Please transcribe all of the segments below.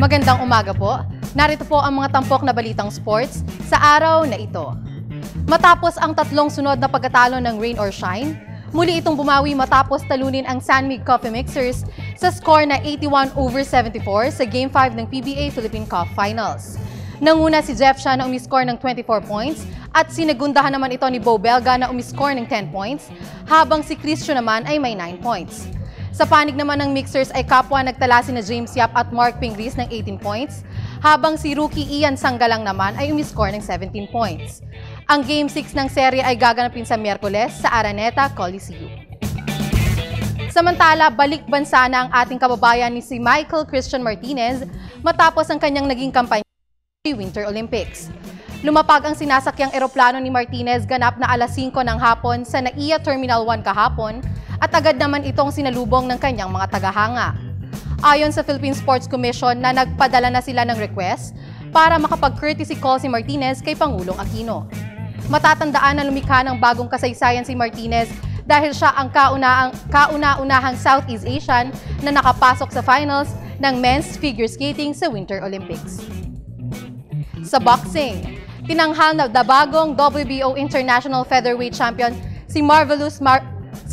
Magandang umaga po. Narito po ang mga tampok na balitang sports sa araw na ito. Matapos ang tatlong sunod na pagkatalo ng rain or shine, muli itong bumawi matapos talunin ang San Mig Coffee Mixers sa score na 81-74 sa Game 5 ng PBA Philippine Cup Finals. Nanguna si Jeff Shah na umiscore ng 24 points at sinagundahan naman ito ni Bo Belga na umiscore ng 10 points, habang si Christian naman ay may 9 points. Sa panig naman ng Mixers ay kapwa nagtala sina James Yap at Mark Pingris ng 18 points, habang si rookie Ian Sanggalang naman ay umiscore ng 17 points. Ang Game 6 ng serye ay gaganapin sa Miyerkules sa Araneta Coliseum. Samantala, balik bansa na ang ating kababayan ni si Michael Christian Martinez matapos ang kanyang naging kampanya sa Winter Olympics. Lumapag ang sinasakyang eroplano ni Martinez ganap na alas 5 ng hapon sa NAIA Terminal 1 kahapon at agad naman itong sinalubong ng kanyang mga tagahanga. Ayon sa Philippine Sports Commission na nagpadala na sila ng request para makapag-courtesy call si Martinez kay Pangulong Aquino. Matatandaan na lumikha ng bagong kasaysayan si Martinez dahil siya ang kauna-unahang Southeast Asian na nakapasok sa finals ng men's figure skating sa Winter Olympics. Sa boxing, tinanghal na bagong WBO International Featherweight Champion si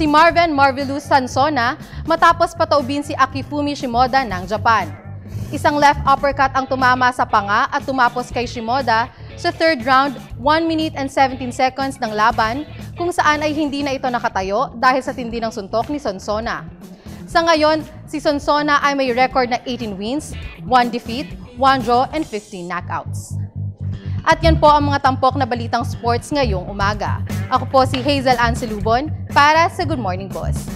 Marvin Marvelous Sansona matapos pataubin si Akifumi Shimoda ng Japan. Isang left uppercut ang tumama sa panga at tumapos kay Shimoda sa third round, 1 minute and 17 seconds ng laban, kung saan ay hindi na ito nakatayo dahil sa tindi ng suntok ni Sansona. Sa ngayon, si Sansona ay may record na 18 wins, 1 defeat, 1 draw, and 15 knockouts. At yan po ang mga tampok na balitang sports ngayong umaga. Ako po si Hazel Ann Salubon para sa Good Morning Boss.